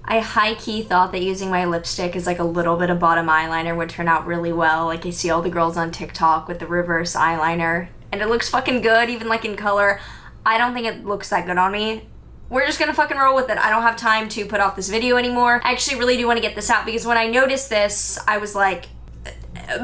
I high-key thought that using my lipstick as like a little bit of bottom eyeliner would turn out really well. Like I see all the girls on TikTok with the reverse eyeliner and it looks fucking good, even like in color. I don't think it looks that good on me. We're just gonna fucking roll with it. I don't have time to put off this video anymore. I actually really do want to get this out because when I noticed this, I was like,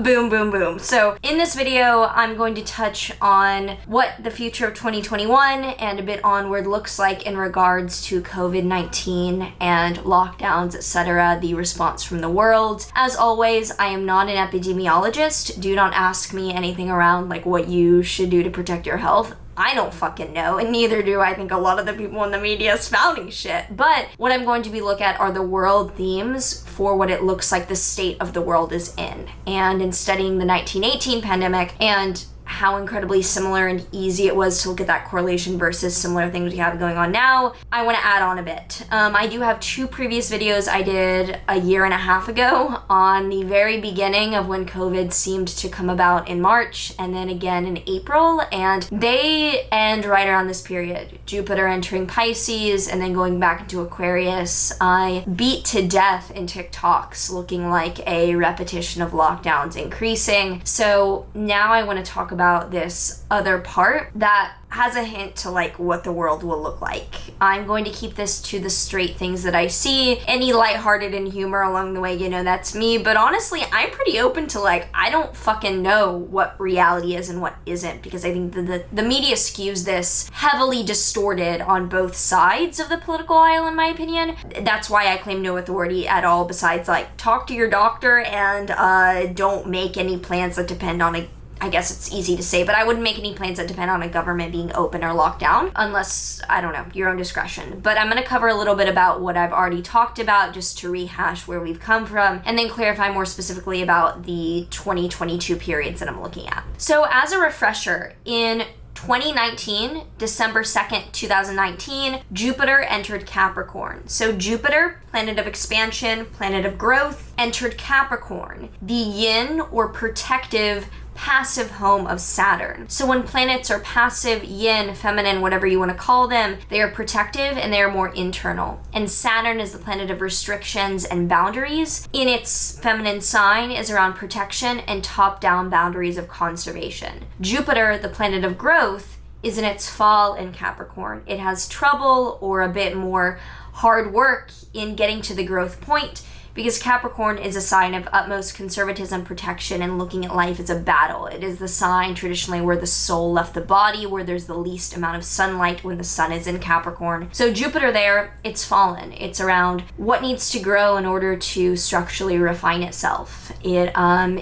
boom, boom, boom. So in this video, I'm going to touch on what the future of 2021 and a bit onward looks like in regards to COVID-19 and lockdowns, etc., the response from the world. As always, I am not an epidemiologist. Do not ask me anything around like what you should do to protect your health. I don't fucking know, and neither do I think a lot of the people in the media spouting shit. But what I'm going to be looking at are the world themes for what it looks like the state of the world is in. And in studying the 1918 pandemic and how incredibly similar and easy it was to look at that correlation versus similar things we have going on now, I want to add on a bit. I do have 2 previous videos I did a year and a half ago on the very beginning of when COVID seemed to come about in March, and then again in April, and they end right around this period. Jupiter entering Pisces and then going back into Aquarius. I beat to death in TikToks looking like a repetition of lockdowns increasing. So now I want to talk about this other part that has a hint to like what the world will look like. I'm going to keep this to the straight things that I see. Any lighthearted and humor along the way, you know, that's me. But honestly, I'm pretty open to like, I don't fucking know what reality is and what isn't, because I think the media skews this heavily distorted on both sides of the political aisle, in my opinion. That's why I claim no authority at all besides like talk to your doctor and don't make any plans that depend on I guess it's easy to say, but I wouldn't make any plans that depend on a government being open or locked down, unless, I don't know, your own discretion. But I'm going to cover a little bit about what I've already talked about, just to rehash where we've come from, and then clarify more specifically about the 2022 periods that I'm looking at. So as a refresher, in 2019, December 2nd, 2019, Jupiter entered Capricorn. So Jupiter, planet of expansion, planet of growth, entered Capricorn, the yin or protective passive home of Saturn. So when planets are passive, yin, feminine, whatever you want to call them, they are protective and they are more internal. And Saturn is the planet of restrictions and boundaries. In its feminine sign is around protection and top-down boundaries of conservation. Jupiter, the planet of growth, is in its fall in Capricorn. It has trouble or a bit more hard work in getting to the growth point, because Capricorn is a sign of utmost conservatism, protection, and looking at life as a battle. It is the sign traditionally where the soul left the body, where there's the least amount of sunlight when the sun is in Capricorn. So Jupiter there, it's fallen. It's around what needs to grow in order to structurally refine itself. It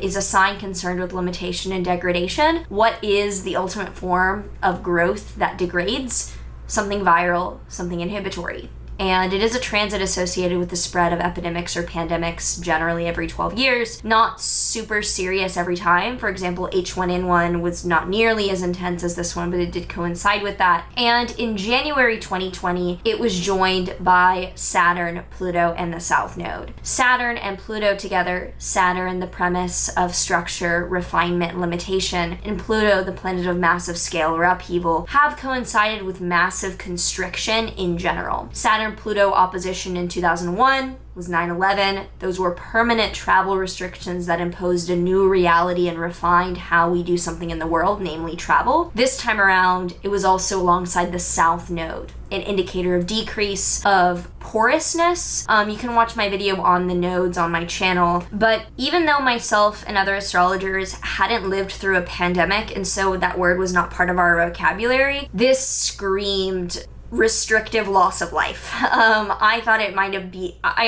is a sign concerned with limitation and degradation. What is the ultimate form of growth that degrades? Something viral, something inhibitory. And it is a transit associated with the spread of epidemics or pandemics generally every 12 years. Not super serious every time. For example, H1N1 was not nearly as intense as this one, but it did coincide with that. And in January 2020, it was joined by Saturn, Pluto, and the South Node. Saturn and Pluto together, Saturn, the premise of structure, refinement, limitation, and Pluto, the planet of massive scale or upheaval, have coincided with massive constriction in general. Saturn-Pluto opposition in 2001 was 9/11. Those were permanent travel restrictions that imposed a new reality and refined how we do something in the world, namely travel. This time around, it was also alongside the South Node, an indicator of decrease of porousness. You can watch my video on the nodes on my channel, but even though myself and other astrologers hadn't lived through a pandemic, and so that word was not part of our vocabulary, this screamed restrictive loss of life. I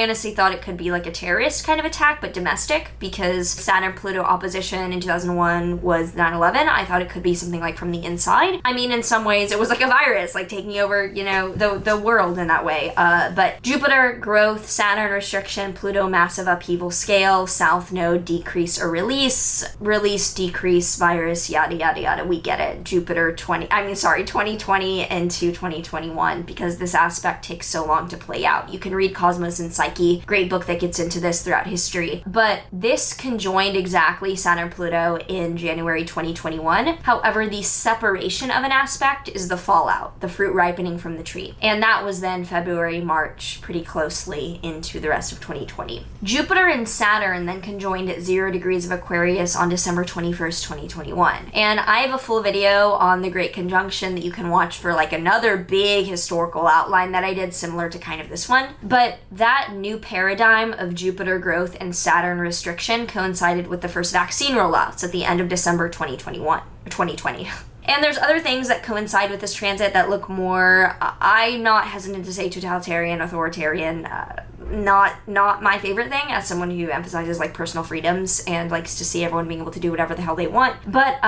honestly thought it could be like a terrorist kind of attack, but domestic, because Saturn-Pluto opposition in 2001 was 9/11. I thought it could be something like from the inside. I mean, in some ways it was like a virus, like taking over, you know, the world in that way. But Jupiter, growth, Saturn, restriction, Pluto, massive upheaval scale, South Node, decrease or release, decrease, virus, yada, yada, yada. We get it. Jupiter 2020 into 2021. 2021 because this aspect takes so long to play out. You can read Cosmos and Psyche, great book that gets into this throughout history. But this conjoined exactly Saturn-Pluto in January 2021. However, the separation of an aspect is the fallout, the fruit ripening from the tree. And that was then February, March, pretty closely into the rest of 2020. Jupiter and Saturn then conjoined at 0 degrees of Aquarius on December 21st, 2021. And I have a full video on the Great Conjunction that you can watch for like another big historical outline that I did similar to kind of this one. But that new paradigm of Jupiter growth and Saturn restriction coincided with the first vaccine rollouts at the end of December 2021 or 2020. And there's other things that coincide with this transit that look more, I'm not hesitant to say totalitarian, authoritarian, not my favorite thing as someone who emphasizes like personal freedoms and likes to see everyone being able to do whatever the hell they want. But,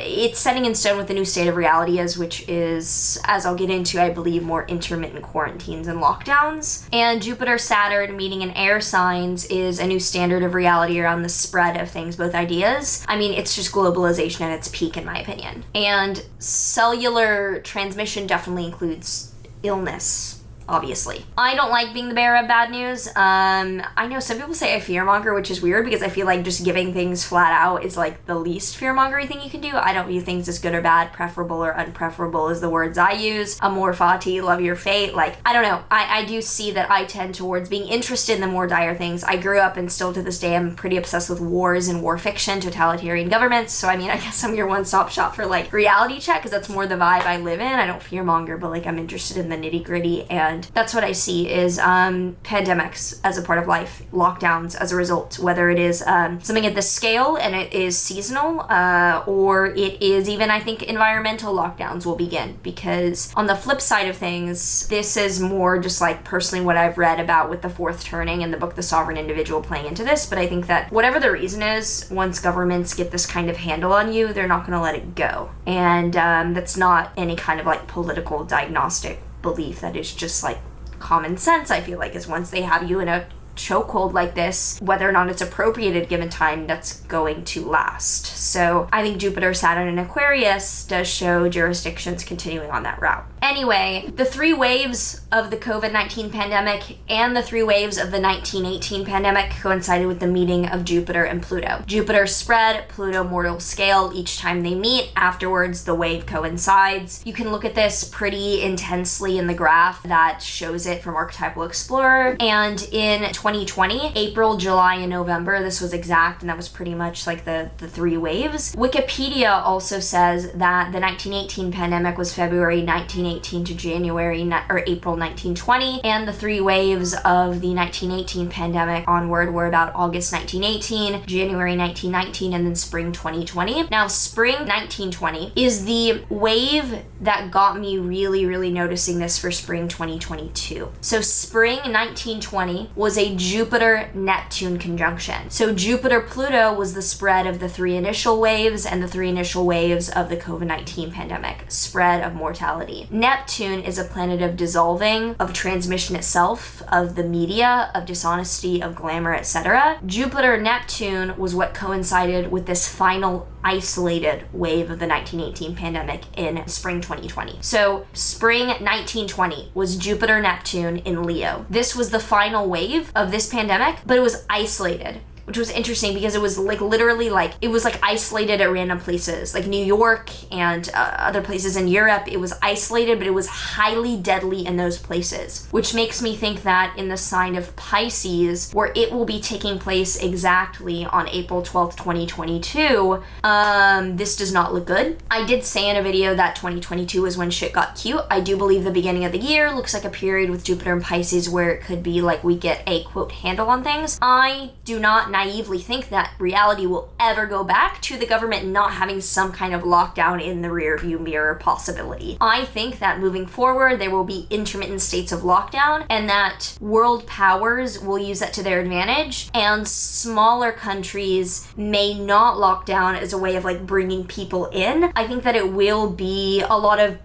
it's setting in stone what the new state of reality is, which is, as I'll get into, I believe, more intermittent quarantines and lockdowns. And Jupiter, Saturn meeting in air signs is a new standard of reality around the spread of things, both ideas. I mean, it's just globalization at its peak, in my opinion. And cellular transmission definitely includes illness. Obviously. I don't like being the bearer of bad news. I know some people say I fearmonger, which is weird because I feel like just giving things flat out is like the least fearmongery thing you can do. I don't view things as good or bad, preferable or unpreferable is the words I use. Amor fati, love your fate. Like, I don't know. I do see that I tend towards being interested in the more dire things. I grew up and still to this day I'm pretty obsessed with wars and war fiction, totalitarian governments. So I mean, I guess I'm your one-stop shop for like reality check because that's more the vibe I live in. I don't fearmonger, but like I'm interested in the nitty-gritty, and that's what I see is pandemics as a part of life, lockdowns as a result, whether it is something at this scale and it is seasonal, or it is even, I think, environmental lockdowns will begin. Because on the flip side of things, this is more just like personally what I've read about with the fourth turning and the book The Sovereign Individual playing into this. But I think that whatever the reason is, once governments get this kind of handle on you, they're not going to let it go. And that's not any kind of like political diagnostic belief. That is just like common sense, I feel like, is once they have you in a chokehold like this, whether or not it's appropriate at a given time, that's going to last. So I think Jupiter, Saturn, and Aquarius does show jurisdictions continuing on that route. Anyway, the three waves of the COVID-19 pandemic and the three waves of the 1918 pandemic coincided with the meeting of Jupiter and Pluto. Jupiter spread, Pluto mortal scale each time they meet. Afterwards, the wave coincides. You can look at this pretty intensely in the graph that shows it from Archetypal Explorer. And in 2020, April, July, and November, this was exact, and that was pretty much like the three waves. Wikipedia also says that the 1918 pandemic was February 1918 to January or April 1920, and the three waves of the 1918 pandemic onward were about August 1918, January 1919, and then spring 2020. Now, spring 1920 is the wave that got me really noticing this for spring 2022. So spring 1920 was a Jupiter-Neptune conjunction. So Jupiter-Pluto was the spread of the three initial waves and the three initial waves of the COVID-19 pandemic, spread of mortality. Neptune is a planet of dissolving, of transmission itself, of the media, of dishonesty, of glamour, etc. Jupiter-Neptune was what coincided with this final isolated wave of the 1918 pandemic in spring 2020. So spring 1920 was Jupiter-Neptune in Leo. This was the final wave of this pandemic, but it was isolated, which was interesting because it was like literally like, it was like isolated at random places, like New York and other places in Europe. It was isolated, but it was highly deadly in those places, which makes me think that in the sign of Pisces, where it will be taking place exactly on April 12th, 2022, this does not look good. I did say in a video that 2022 is when shit got cute. I do believe the beginning of the year looks like a period with Jupiter and Pisces where it could be like we get a quote handle on things. I do not naively think that reality will ever go back to the government not having some kind of lockdown in the rear view mirror possibility. I think that moving forward, there will be intermittent states of lockdown and that world powers will use that to their advantage, and smaller countries may not lock down as a way of like bringing people in. I think that it will be a lot of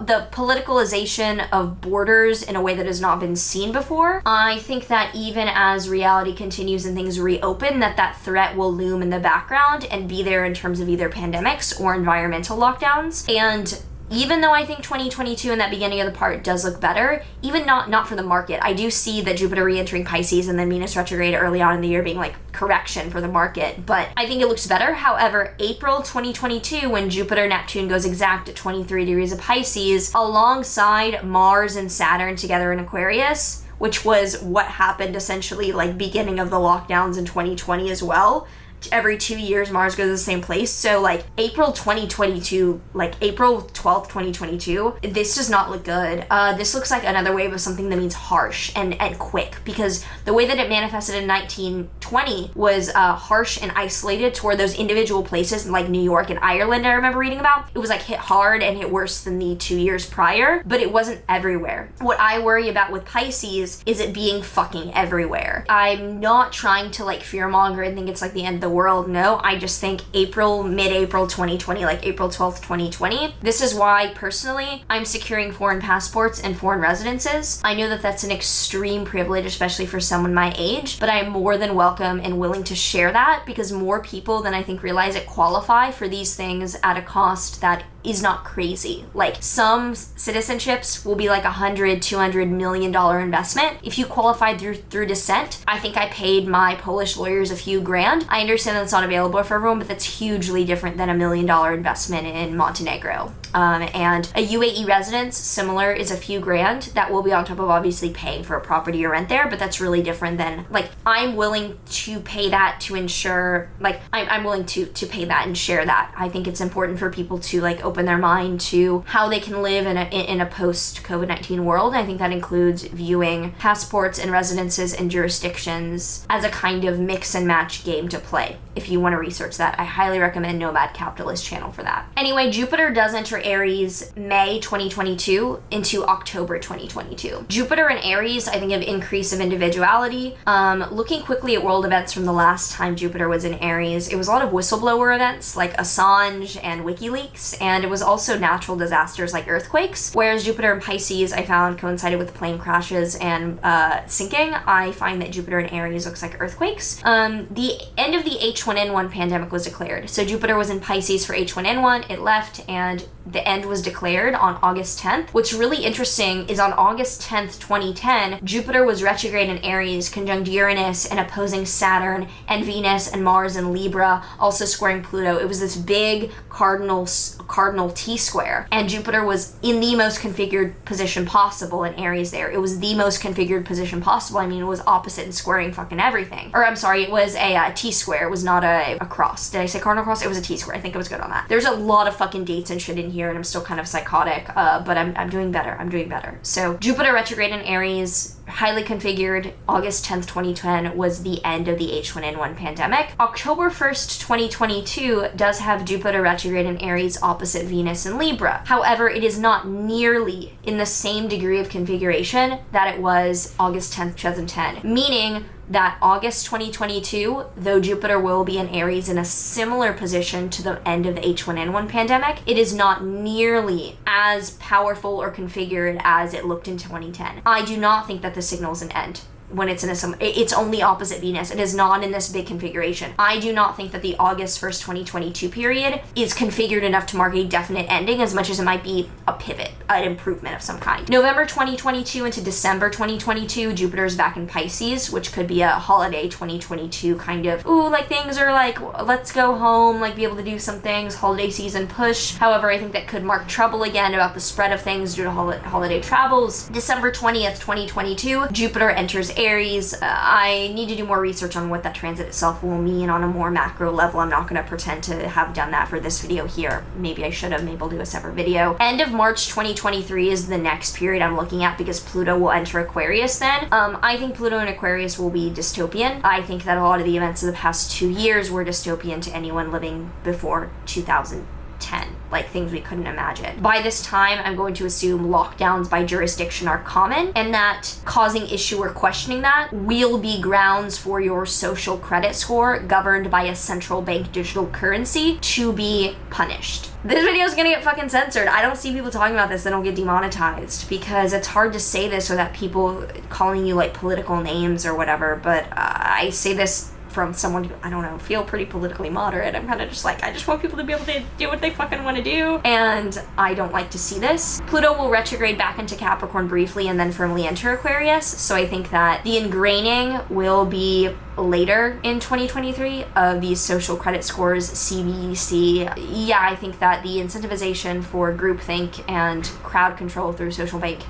the politicalization of borders in a way that has not been seen before. I think that even as reality continues and things reopen, that threat will loom in the background and be there in terms of either pandemics or environmental lockdowns. And even though I think 2022 and that beginning of the part does look better, even not for the market. I do see that Jupiter re-entering Pisces and then Venus retrograde early on in the year being like correction for the market, but I think it looks better. However, April 2022, when Jupiter-Neptune goes exact at 23 degrees of Pisces, alongside Mars and Saturn together in Aquarius, which was what happened essentially like beginning of the lockdowns in 2020 as well. Every 2 years Mars goes to the same place. So like April 2022, like April 12th 2022, this does not look good. This looks like another wave of something that means harsh and quick, because the way that it manifested in 1920 was harsh and isolated toward those individual places like New York and Ireland. I remember reading about it was like hit hard and hit worse than the 2 years prior, but it wasn't everywhere. What I worry about with Pisces is it being fucking everywhere. I'm not trying to like fearmonger and think it's like the end of the world. No, I just think mid-April 2020, like April 12th 2020. This is why personally I'm securing foreign passports and foreign residences. I know that that's an extreme privilege, especially for someone my age, but I am more than welcome and willing to share that, because more people than I think realize it qualify for these things at a cost that is not crazy. Like some citizenships will be like $100-200 million investment. If you qualified through descent, I think I paid my Polish lawyers a few grand. I understand that's not available for everyone, but that's hugely different than $1 million investment in Montenegro. And a UAE residence, similar, is a few grand. That will be on top of obviously paying for a property or rent there, but that's really different than, like, I'm willing to pay that to ensure, like, I'm willing to pay that and share that. I think it's important for people to, like, open their mind to how they can live in a post-COVID-19 world. I think that includes viewing passports and residences and jurisdictions as a kind of mix and match game to play. If you want to research that, I highly recommend Nomad Capitalist channel for that. Anyway, Jupiter does enter Aries May 2022 into October 2022. Jupiter in Aries, I think, have increase of individuality. Looking quickly at world events from the last time Jupiter was in Aries, it was a lot of whistleblower events like Assange and WikiLeaks, and it was also natural disasters like earthquakes. Whereas Jupiter in Pisces, I found, coincided with plane crashes and sinking. I find that Jupiter in Aries looks like earthquakes. The end of the H1N1 pandemic was declared. So Jupiter was in Pisces for H1N1, it left, and the end was declared on August 10th. What's really interesting is on August 10th, 2010, Jupiter was retrograde in Aries, conjunct Uranus and opposing Saturn and Venus and Mars and Libra, also squaring Pluto. It was this big cardinal T-square, and Jupiter was in the most configured position possible in Aries there. It was the most configured position possible. I mean, it was opposite and squaring fucking everything. Or I'm sorry, it was a T-square. It was not a cross. Did I say cardinal cross? It was a T-square. I think I was good on that. There's a lot of fucking dates and shit in here, and I'm still kind of psychotic, but I'm doing better. I'm doing better. So Jupiter retrograde in Aries, highly configured. August 10th, 2010 was the end of the H1N1 pandemic. October 1st, 2022 does have Jupiter retrograde in Aries opposite Venus in Libra. However, it is not nearly in the same degree of configuration that it was August 10th, 2010, meaning that August 2022, though Jupiter will be in Aries in a similar position to the end of the H1N1 pandemic, it is not nearly as powerful or configured as it looked in 2010. I do not think that this signals an end. When it's it's only opposite Venus. It is not in this big configuration. I do not think that the August 1st, 2022 period is configured enough to mark a definite ending, as much as it might be a pivot, an improvement of some kind. November 2022 into December 2022, Jupiter's back in Pisces, which could be a holiday 2022 kind of, ooh, like things are like, let's go home, like be able to do some things, holiday season push. However, I think that could mark trouble again about the spread of things due to holiday travels. December 20th, 2022, Jupiter enters Aries. I need to do more research on what that transit itself will mean on a more macro level. I'm not going to pretend to have done that for this video here. Maybe I should have. Maybe I'll do a separate video. End of March 2023 is the next period I'm looking at, because Pluto will enter Aquarius then. I think Pluto in Aquarius will be dystopian. I think that a lot of the events of the past 2 years were dystopian to anyone living before 2010. Like things we couldn't imagine. By this time, I'm going to assume lockdowns by jurisdiction are common, and that causing issue or questioning that will be grounds for your social credit score governed by a central bank digital currency to be punished. This video is gonna get fucking censored. I don't see people talking about this that don't get demonetized, because it's hard to say this without people calling you like political names or whatever, but I say this from someone who, I don't know, feel pretty politically moderate. I'm kind of just like, I just want people to be able to do what they fucking want to do, and I don't like to see this. Pluto will retrograde back into Capricorn briefly and then firmly enter Aquarius, so I think that the ingraining will be later in 2023 of these social credit scores, CBDC. Yeah, I think that the incentivization for groupthink and crowd control through central bank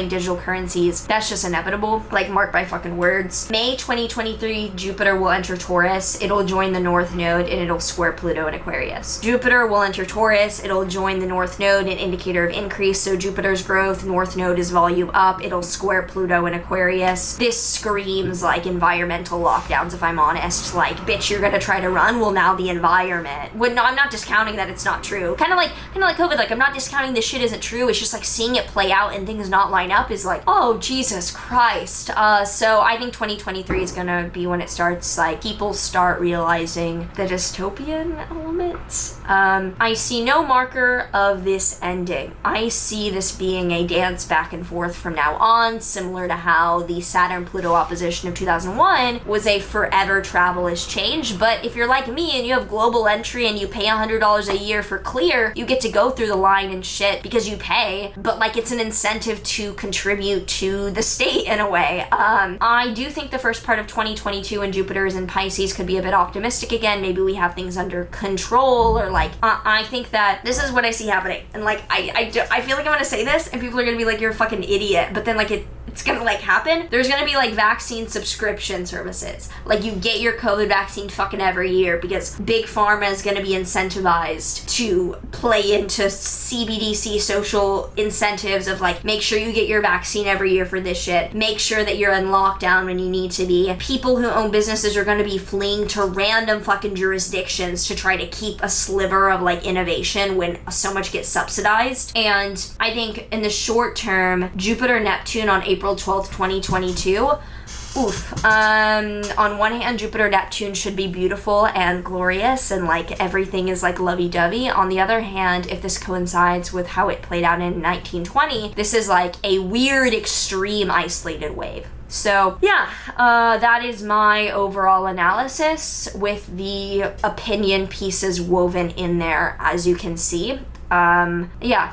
digital currencies, that's just inevitable, like mark my fucking words. May 2023, Jupiter will enter Taurus. It'll join the North Node and it'll square Pluto in Aquarius. Jupiter will enter Taurus. It'll join the North Node, an indicator of increase. So Jupiter's growth, North Node is volume up. It'll square Pluto in Aquarius. This screams like environmental lockdowns, if I'm honest. Like, bitch, you're gonna try to run? Well, now the environment. No, I'm not discounting that it's not true. Kind of like COVID. Like, I'm not discounting this shit isn't true. It's just like seeing it play out and things not line up is like, oh, Jesus Christ. So I think 2023 is gonna be when it starts, like, people start realizing the dystopian elements. I see no marker of this ending. I see this being a dance back and forth from now on, similar to how the Saturn-Pluto opposition of 2001 was a forever travel-ish change. But if you're like me and you have global entry and you pay $100 a year for clear, you get to go through the line and shit because you pay, but like it's an incentive to contribute to the state in a way. I do think the first part of 2022 when Jupiter is in Pisces could be a bit optimistic again. Maybe we have things under control, or like, I think that this is what I see happening. And like, I feel like I'm gonna say this and people are gonna be like, you're a fucking idiot, but then like it's gonna like happen. There's gonna be like vaccine subscription services. Like, you get your COVID vaccine fucking every year because big pharma is gonna be incentivized to play into CBDC social incentives of like, make sure you get your vaccine every year for this shit. Make sure that you're in lockdown when you need to be. People who own businesses are gonna be fleeing to random fucking jurisdictions to try to keep a sliver of like innovation when so much gets subsidized. And I think in the short term, Jupiter-Neptune on April 12th, 2022, on one hand, Jupiter-Neptune should be beautiful and glorious and like everything is like lovey-dovey. On the other hand, if this coincides with how it played out in 1920, this is like a weird, extreme, isolated wave. So yeah, that is my overall analysis with the opinion pieces woven in there, as you can see. Yeah.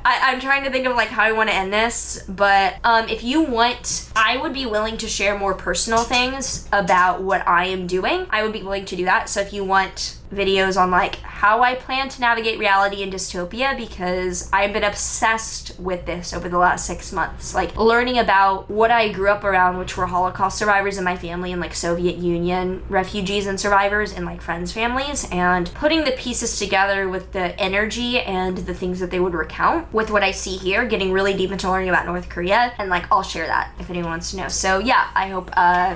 I'm trying to think of like how I want to end this, but if you want, I would be willing to share more personal things about what I am doing. I would be willing to do that. So if you want videos on like how I plan to navigate reality and dystopia, because I've been obsessed with this over the last 6 months, like learning about what I grew up around, which were Holocaust survivors in my family and like Soviet Union refugees and survivors and like friends' families, and putting the pieces together with the energy and the things that they would recount with what I see here, getting really deep into learning about North Korea, and like I'll share that if anyone wants to know. So yeah, I hope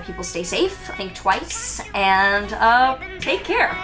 people stay safe, think twice, and take care.